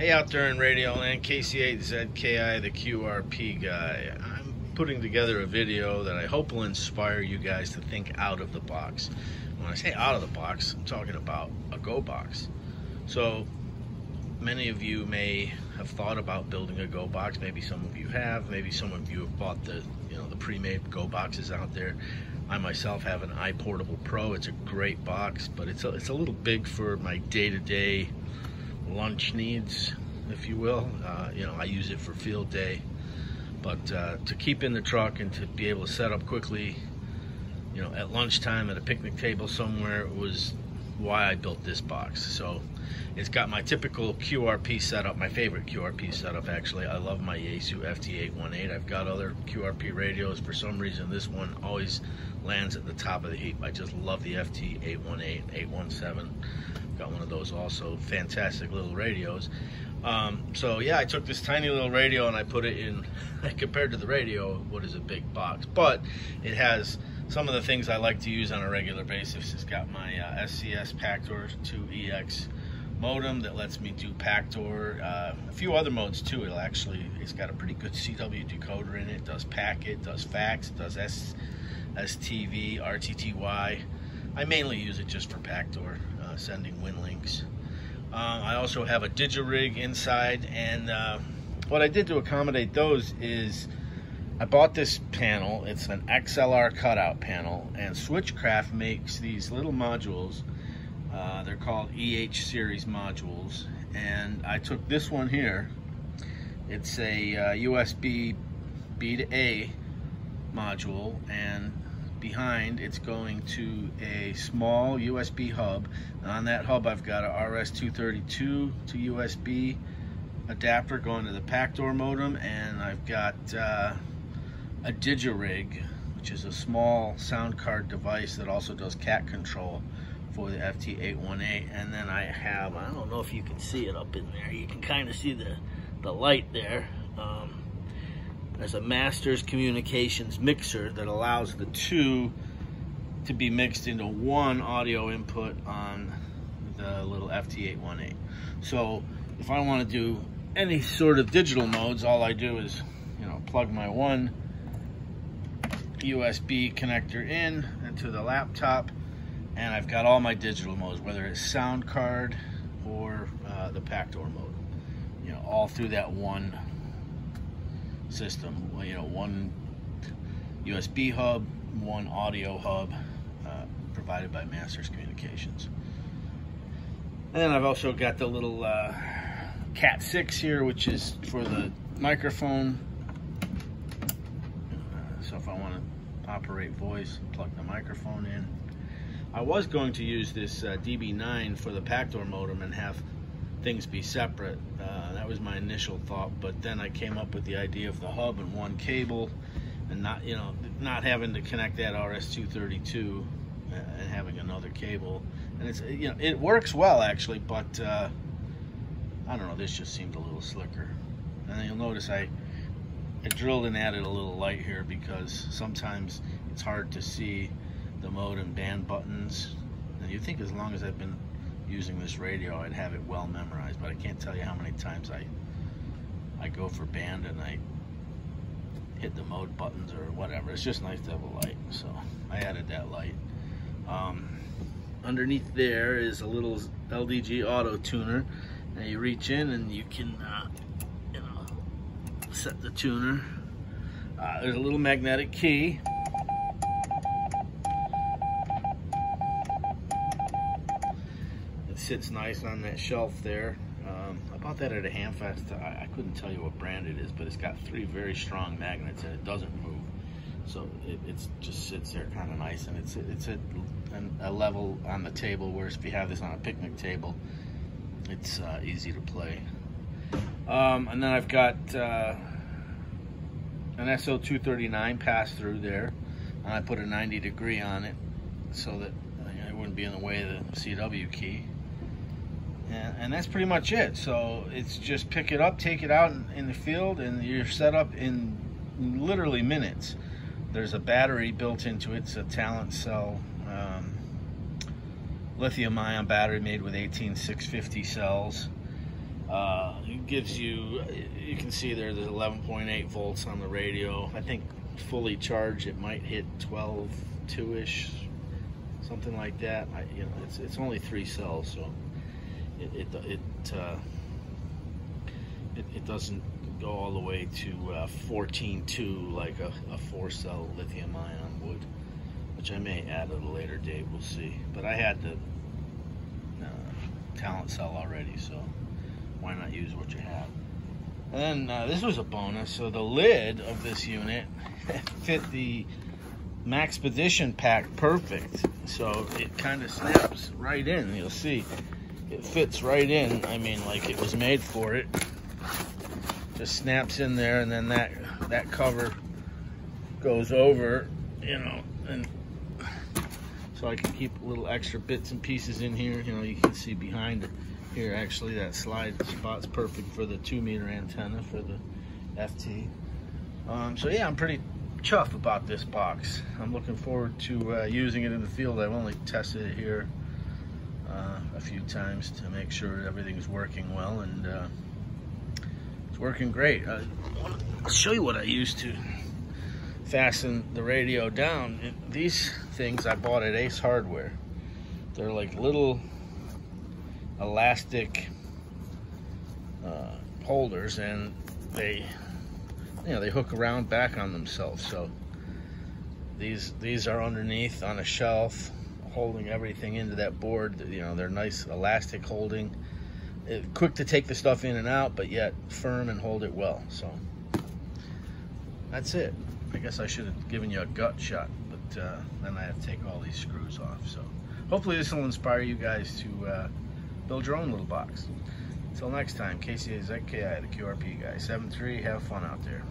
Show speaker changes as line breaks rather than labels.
Hey out there in radio land, KC8ZKI, the QRP guy. I'm putting together a video that I hope will inspire you guys to think out of the box. When I say out of the box, I'm talking about a Go box. So many of you may have thought about building a Go box. Maybe some of you have. Maybe some of you have bought the pre-made Go boxes out there. I myself have an iPortable Pro. It's a great box, but it's a little big for my day-to-day lunch needs, if you will. I use it for field day, but to keep in the truck and to be able to set up quickly, at lunchtime at a picnic table somewhere, was why I built this box. So it's got my typical QRP setup, my favorite QRP setup actually. I love my Yaesu FT818. I've got other QRP radios. For some reason this one always lands at the top of the heap. I just love the FT818, 817. Got one of those also. Fantastic little radios. So yeah, I took this tiny little radio and I put it in, compared to the radio, what is a big box, but it has some of the things I like to use on a regular basis. It's got my SCS Pactor 2EX modem that lets me do Pactor, a few other modes too. It's got a pretty good CW decoder in it. It does packet, does fax, it does STV, RTTY. I mainly use it just for Pactor, sending Winlinks. I also have a DigiRig inside, and what I did to accommodate those is I bought this panel. It's an XLR cutout panel, and Switchcraft makes these little modules. They're called EH series modules, and I took this one here. It's a USB B to A module, and behind it's going to a small USB hub. On that hub I've got a RS-232 to USB adapter going to the Pactor modem, and I've got a DigiRig, which is a small sound card device that also does cat control for the FT818. And then I have, I don't know if you can see it up in there, you can kind of see the light there. There's a Masters Communications mixer that allows the two to be mixed into one audio input on the little FT818. So if I want to do any sort of digital modes, all I do is plug my one USB connector in into the laptop, and I've got all my digital modes, whether it's sound card or the Pactor mode, all through that one system. One USB hub, one audio hub, provided by Masters Communications. And then I've also got the little Cat 6 here, which is for the microphone. So if I want to operate voice, plug the microphone in. I was going to use this DB9 for the Pactor modem and have things be separate. That was my initial thought, but then I came up with the idea of the hub and one cable, and not having to connect that RS-232 and having another cable. And it's it works well actually, but I don't know, this just seemed a little slicker. And then you'll notice I drilled and added a little light here because sometimes it's hard to see the mode and band buttons. And you think as long as I've been using this radio I'd have it well memorized, but I can't tell you how many times I go for band and I hit the mode buttons or whatever. It's just nice to have a light, so I added that light. Underneath there is a little LDG auto tuner, and you reach in and you can set the tuner. There's a little magnetic key. Sits nice on that shelf there. I bought that at a Handfast. I couldn't tell you what brand it is, but it's got 3 very strong magnets and it doesn't move, so it just sits there kind of nice, and it's at a level on the table where if you have this on a picnic table, it's easy to play. And then I've got an SO239 pass through there, and I put a 90 degree on it so that it wouldn't be in the way of the CW key. And that's pretty much it. So it's just pick it up, take it out in the field, and you're set up in literally minutes. There's a battery built into it. It's a Talent Cell lithium-ion battery made with 18650 cells. It gives you, you can see there's 11.8 volts on the radio. I think fully charged it might hit 12.2ish, something like that. You know, it's only 3 cells, so it doesn't go all the way to 14.2 like a 4-cell lithium-ion would, which I may add at a later date. We'll see. But I had the talent cell already, so why not use what you have? And then this was a bonus. So the lid of this unit fit the Maxpedition pack perfect. So it kind of snaps right in. You'll see it fits right in. I mean, like it was made for it. Just snaps in there, and then that cover goes over, you know, and so I can keep little extra bits and pieces in here. You know, you can see behind it here, actually, that slide spot's perfect for the 2-meter antenna for the FT. So yeah, I'm pretty chuffed about this box. I'm looking forward to using it in the field. I've only tested it here a few times to make sure everything's working well, and it's working great. I'll show you what I used to fasten the radio down. These things I bought at Ace Hardware. They're like little elastic holders, and they, you know, they hook around back on themselves. So these are underneath on a shelf, holding everything into that board. You know, they're nice elastic holding. Quick to take the stuff in and out, but yet firm and hold it well. So that's it. I guess I should have given you a gut shot, but then I have to take all these screws off. So hopefully this will inspire you guys to build your own little box. Until next time, KCA ZKI, the QRP guy, 7-3, have fun out there.